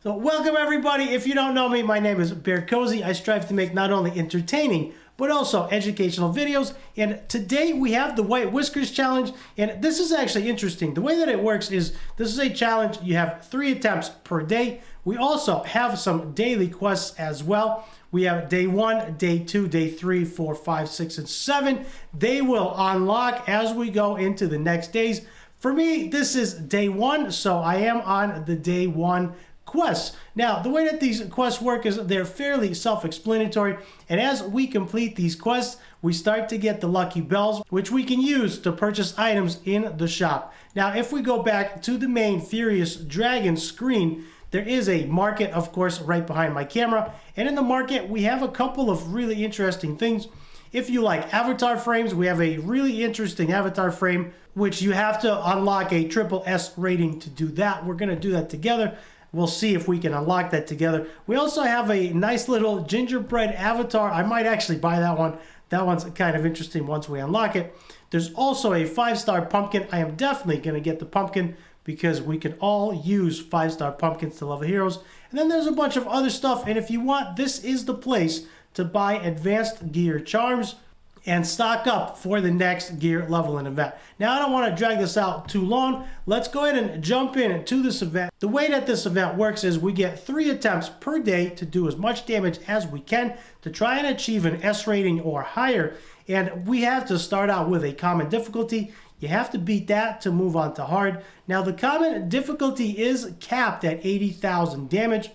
So welcome everybody. If you don't know me, my name is BearCozy. I strive to make not only entertaining, but also educational videos. And today we have the White Whiskers Challenge. And this is actually interesting. The way that it works is this is a challenge. You have 3 attempts per day. We also have some daily quests as well. We have day 1, day 2, day 3, 4, 5, 6, and 7. They will unlock as we go into the next days. For me, this is day 1, so I am on the day 1 quests. Now, the way that these quests work is they're fairly self-explanatory, and as we complete these quests, we start to get the lucky bells, which we can use to purchase items in the shop. Now, if we go back to the main Furious Dragon screen, there is a market, of course, right behind my camera, and in the market, we have a couple of really interesting things. If you like avatar frames, we have a really interesting avatar frame, which you have to unlock a triple S rating to do that. We're going to do that together. We'll see if we can unlock that together. We also have a nice little gingerbread avatar. I might actually buy that one. That one's kind of interesting once we unlock it. There's also a 5-star pumpkin. I am definitely going to get the pumpkin because we can all use 5-star pumpkins to level heroes. And then there's a bunch of other stuff. And if you want, this is the place to buy advanced gear charms and stock up for the next gear leveling event. Now, I don't want to drag this out too long. Let's go ahead and jump into this event. The way that this event works is we get 3 attempts per day to do as much damage as we can to try and achieve an S rating or higher. And we have to start out with a common difficulty. You have to beat that to move on to hard. Now, the common difficulty is capped at 80,000 damage,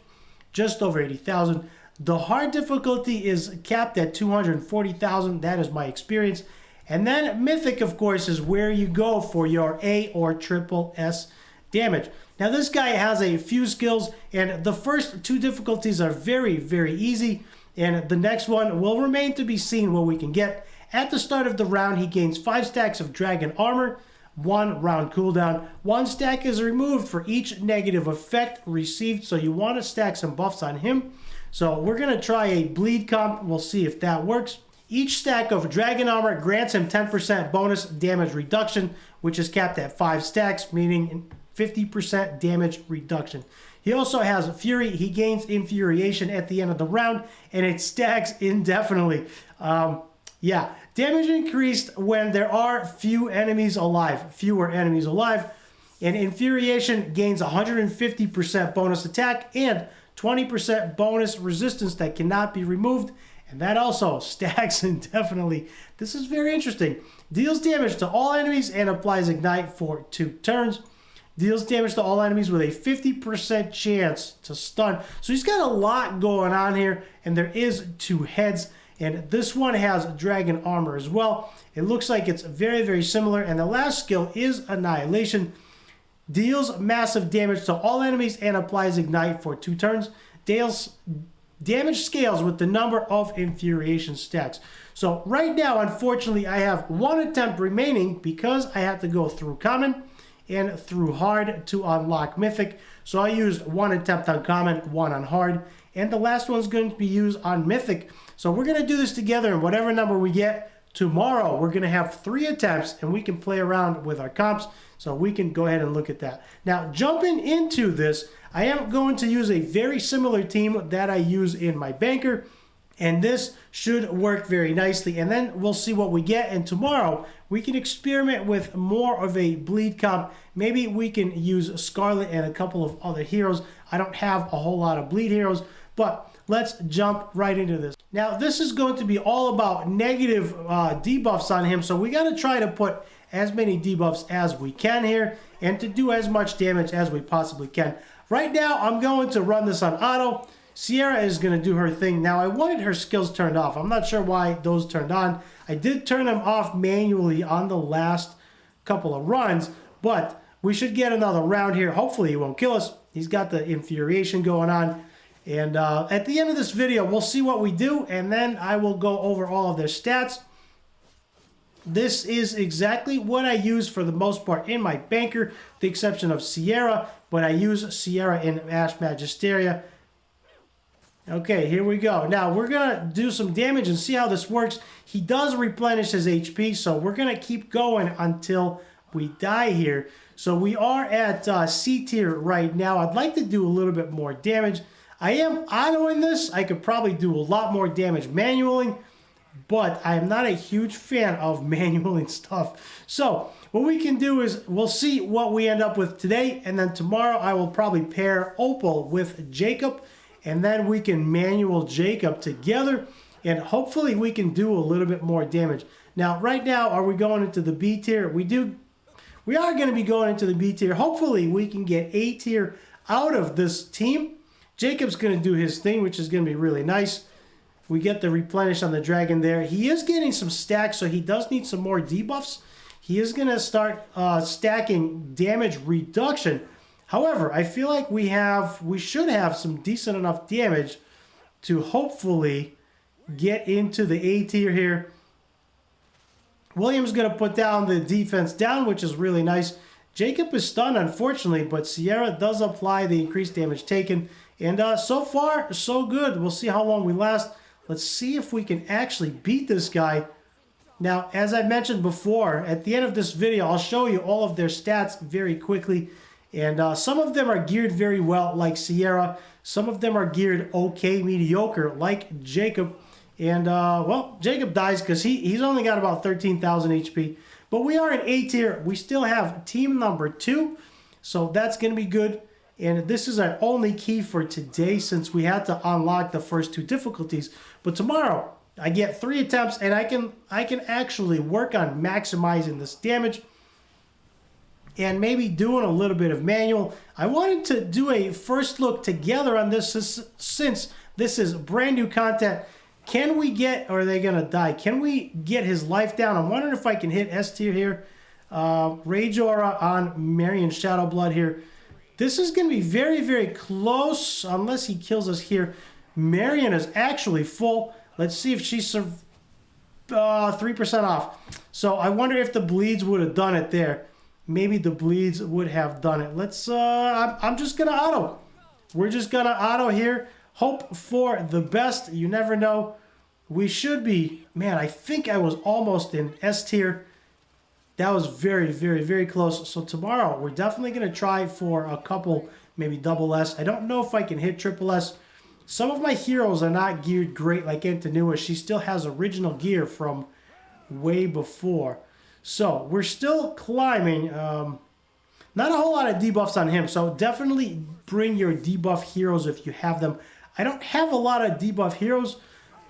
just over 80,000. The hard difficulty is capped at 240,000. That is my experience. And then Mythic, of course, is where you go for your A or triple S damage. Now, this guy has a few skills, and the first 2 difficulties are very, very easy. And the next one will remain to be seen what we can get. At the start of the round, he gains 5 stacks of dragon armor, 1 round cooldown. 1 stack is removed for each negative effect received, so you want to stack some buffs on him. So we're going to try a bleed comp. We'll see if that works. Each stack of dragon armor grants him 10% bonus damage reduction, which is capped at 5 stacks, meaning 50% damage reduction. He also has Fury. He gains Infuriation at the end of the round, and it stacks indefinitely. Yeah, damage increased when there are fewer enemies alive. And Infuriation gains 150% bonus attack and 20% bonus resistance that cannot be removed, and that also stacks indefinitely. This is very interesting. Deals damage to all enemies and applies Ignite for 2 turns. Deals damage to all enemies with a 50% chance to stun. So he's got a lot going on here, and there is 2 heads, and this one has dragon armor as well. It looks like it's very, very similar, and the last skill is Annihilation. Deals massive damage to all enemies and applies Ignite for 2 turns. Damage scales with the number of Infuriation stacks. So right now, unfortunately, I have 1 attempt remaining because I have to go through common and through hard to unlock mythic. So I used 1 attempt on common, 1 on hard, and the last one's going to be used on mythic. So we're going to do this together, and whatever number we get, tomorrow we're going to have 3 attempts, and we can play around with our comps. So we can go ahead and look at that. Now, jumping into this, I am going to use a very similar team that I use in my banker, and this should work very nicely. And then we'll see what we get, and tomorrow we can experiment with more of a bleed comp. Maybe we can use Scarlet and a couple of other heroes. I don't have a whole lot of bleed heroes, but let's jump right into this. Now, this is going to be all about negative debuffs on him, so we got to try to put as many debuffs as we can here and to do as much damage as we possibly can. Right now, I'm going to run this on auto. Sierra is going to do her thing. Now, I wanted her skills turned off. I'm not sure why those turned on. I did turn them off manually on the last couple of runs, but we should get another round here. Hopefully, he won't kill us. He's got the Infuriation going on. And at the end of this video, we'll see what we do, and then I will go over all of their stats. This is exactly what I use for the most part in my banker, with the exception of Sierra, but I use Sierra in Ash Magisteria. Okay, here we go. Now, we're going to do some damage and see how this works. He does replenish his HP, so we're going to keep going until we die here. So we are at C tier right now. I'd like to do a little bit more damage. I am autoing this. I could probably do a lot more damage manually, but I am not a huge fan of manualing stuff. So what we can do is we'll see what we end up with today, and then tomorrow I will probably pair Opal with Jacob, and then we can manual Jacob together, and hopefully we can do a little bit more damage. Now, right now, are we going into the B tier? We are going to be going into the B tier. Hopefully we can get A tier out of this team. Jacob's going to do his thing, which is going to be really nice. We get the replenish on the dragon there. He is getting some stacks, so he does need some more debuffs. He is going to start stacking damage reduction. However, I feel like we should have some decent enough damage to hopefully get into the A tier here. William's going to put down the defense down, which is really nice. Jacob is stunned, unfortunately, but Sierra does apply the increased damage taken. And so far, so good. We'll see how long we last. Let's see if we can actually beat this guy. Now, as I mentioned before, at the end of this video, I'll show you all of their stats very quickly. And some of them are geared very well, like Sierra. Some of them are geared okay, mediocre, like Jacob. And, well, Jacob dies because he's only got about 13,000 HP. But we are in A tier. We still have team number 2. So that's going to be good. And this is our only key for today since we had to unlock the first 2 difficulties. But tomorrow, I get 3 attempts and I can actually work on maximizing this damage. And maybe doing a little bit of manual. I wanted to do a first look together on this since this is brand new content. Can we get, or are they going to die? Can we get his life down? I'm wondering if I can hit S tier here. Rage Aura on Marion Shadowblood here. This is going to be very, very close unless he kills us here. Marion is actually full. Let's see if she's 3% off. So I wonder if the bleeds would have done it there. Maybe the bleeds would have done it. Let's, I'm just going to auto. We're just going to auto here. Hope for the best. You never know. We should be, man, I think I was almost in S tier. That was very, very, very close. So tomorrow, we're definitely going to try for a couple, maybe double S. I don't know if I can hit triple S. Some of my heroes are not geared great like Antonua. She still has original gear from way before. So we're still climbing. Not a whole lot of debuffs on him. So definitely bring your debuff heroes if you have them. I don't have a lot of debuff heroes,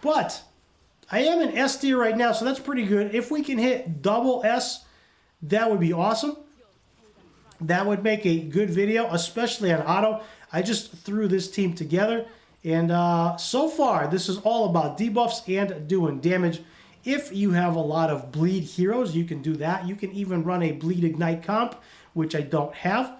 but I am in S tier right now, so that's pretty good. If we can hit double S, that would be awesome. That would make a good video, especially on auto. I just threw this team together, and so far, this is all about debuffs and doing damage. If you have a lot of bleed heroes, you can do that. You can even run a bleed ignite comp, which I don't have.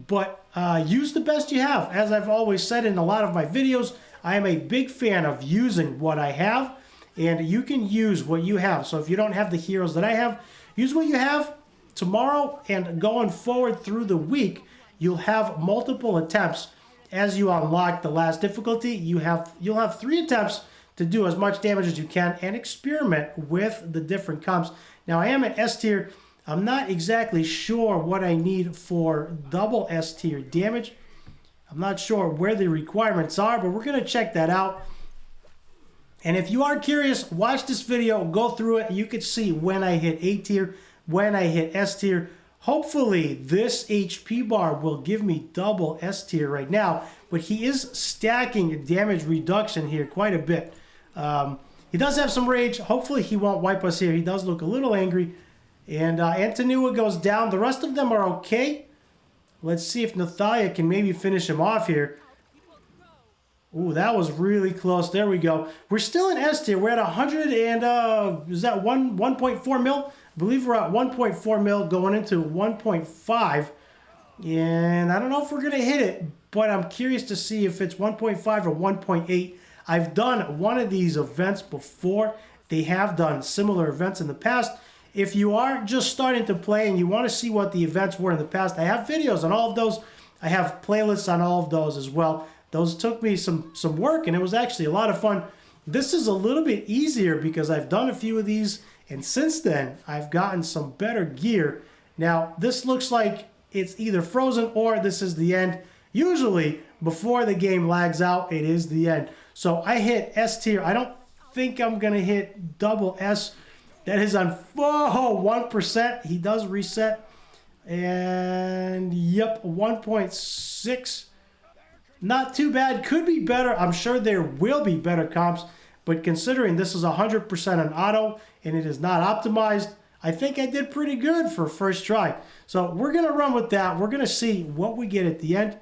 But use the best you have. As I've always said in a lot of my videos, I am a big fan of using what I have. And you can use what you have. So if you don't have the heroes that I have, use what you have. Tomorrow and going forward through the week, you'll have multiple attempts. As you unlock the last difficulty, you'll have 3 attempts to do as much damage as you can and experiment with the different comps. Now I am at S tier. I'm not exactly sure what I need for double S tier damage. I'm not sure where the requirements are, but we're going to check that out. And if you are curious, watch this video, go through it. You can see when I hit A tier, when I hit S tier. Hopefully this HP bar will give me double S tier right now, but he is stacking damage reduction here quite a bit. He does have some rage. Hopefully he won't wipe us here. He does look a little angry. And Antonua goes down. The rest of them are okay. Let's see if Nathalia can maybe finish him off here. Ooh, that was really close. There we go. We're still in S tier. We're at 100 and, is that 1.4 mil? I believe we're at 1.4 mil going into 1.5. And I don't know if we're going to hit it, but I'm curious to see if it's 1.5 or 1.8. I've done one of these events before. They have done similar events in the past. If you are just starting to play and you want to see what the events were in the past, I have videos on all of those. I have playlists on all of those as well. Those took me some work, and it was actually a lot of fun. This is a little bit easier because I've done a few of these, and since then, I've gotten some better gear. Now, this looks like it's either frozen or this is the end. Usually, before the game lags out, it is the end. So I hit S tier. I don't think I'm going to hit double S. That is on 1%. He does reset. And yep, 1.6. Not too bad. Could be better. I'm sure there will be better comps. But considering this is 100% on auto and it is not optimized, I think I did pretty good for first try. So we're going to run with that. We're going to see what we get at the end.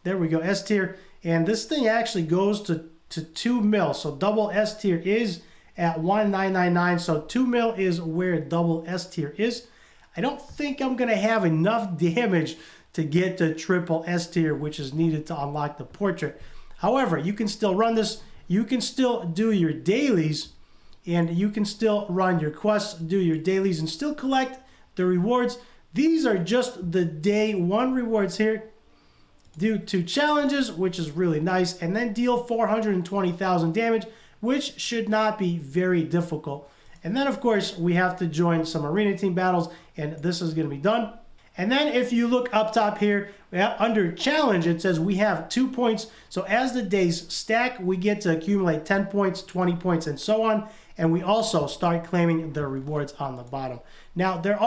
There we go, S tier. And this thing actually goes to 2 mil. So double S tier is at 1999. So 2 mil is where double S tier is. I don't think I'm going to have enough damage to get to triple S tier, which is needed to unlock the portrait. However, you can still run this. You can still do your dailies, and you can still run your quests, do your dailies, and still collect the rewards. These are just the day 1 rewards here. Do 2 challenges, which is really nice, and then deal 420,000 damage, which should not be very difficult. And then, of course, we have to join some arena team battles, and this is going to be done. And then if you look up top here, under challenge, it says we have 2 points. So as the days stack, we get to accumulate 10 points, 20 points, and so on. And we also start claiming the rewards on the bottom. Now, there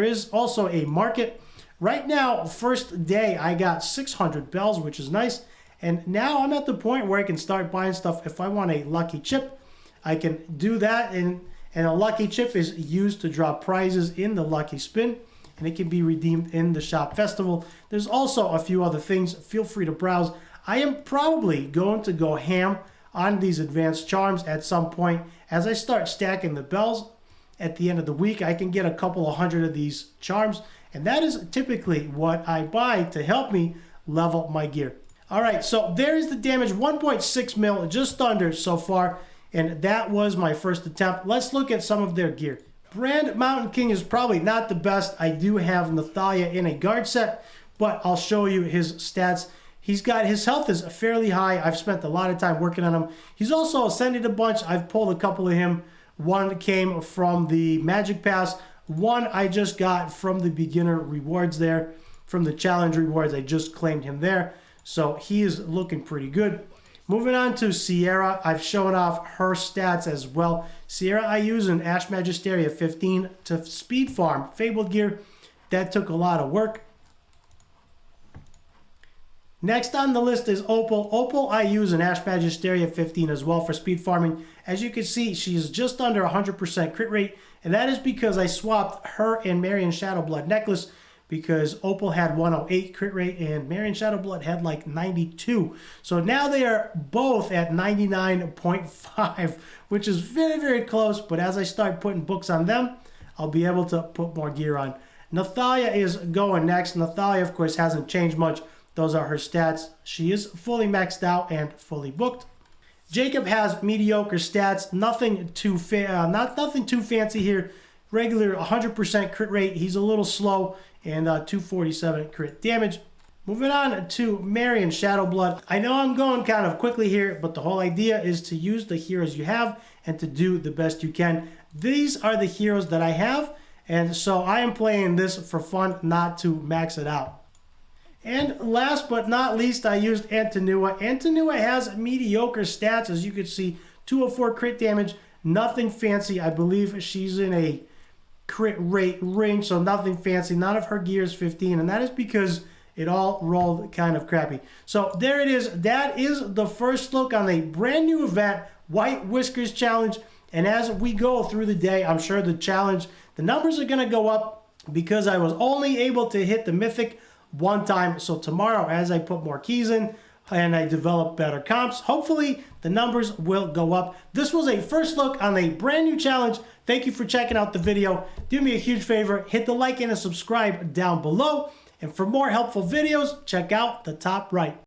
is also a market. Right now, first day, I got 600 bells, which is nice. And now I'm at the point where I can start buying stuff. If I want a lucky chip, I can do that. And a lucky chip is used to draw prizes in the lucky spin. And it can be redeemed in the shop festival. There's also a few other things. Feel free to browse. I am probably going to go ham on these advanced charms at some point. As I start stacking the bells at the end of the week, I can get a couple of hundred of these charms. And that is typically what I buy to help me level my gear. All right, so there is the damage. 1.6 mil, just under so far. And that was my first attempt. Let's look at some of their gear. Brand Mountain King is probably not the best. I do have Nathalia in a guard set, but I'll show you his stats. His health is fairly high. I've spent a lot of time working on him. He's also ascended a bunch. I've pulled a couple of him. One came from the Magic Pass. One I just got from the beginner rewards there. From the challenge rewards, I just claimed him there. So he is looking pretty good. Moving on to Sierra, I've shown off her stats as well. Sierra, I use an Ash Magisteria 15 to speed farm Fabled gear. That took a lot of work. Next on the list is Opal. Opal, I use an Ash Magisteria 15 as well for speed farming. As you can see, she is just under 100% crit rate, and that is because I swapped her and Marion Shadowblood necklace, because Opal had 108 crit rate and Marion Shadowblood had like 92. So now they are both at 99.5, which is very, very close. But as I start putting books on them, I'll be able to put more gear on. Nathalia is going next. Nathalia, of course, hasn't changed much. Those are her stats. She is fully maxed out and fully booked. Jacob has mediocre stats. Nothing too fancy here. Regular 100% crit rate. He's a little slow, and 247 crit damage. Moving on to Marion Shadowblood. I know I'm going kind of quickly here, but the whole idea is to use the heroes you have and to do the best you can. These are the heroes that I have, and so I am playing this for fun, not to max it out. And last but not least, I used Antonua. Antonua has mediocre stats, as you can see, 204 crit damage, nothing fancy. I believe she's in a crit rate range, so nothing fancy. None of her gear is 15, and that is because it all rolled kind of crappy. So there it is. That is the first look on a brand new event, White Whiskers Challenge. And as we go through the day, I'm sure the numbers are going to go up because I was only able to hit the mythic one time. So tomorrow, as I put more keys in and I develop better comps, hopefully the numbers will go up. This was a first look on a brand new challenge. Thank you for checking out the video. Do me a huge favor, hit the like and a subscribe down below. And for more helpful videos, check out the top right.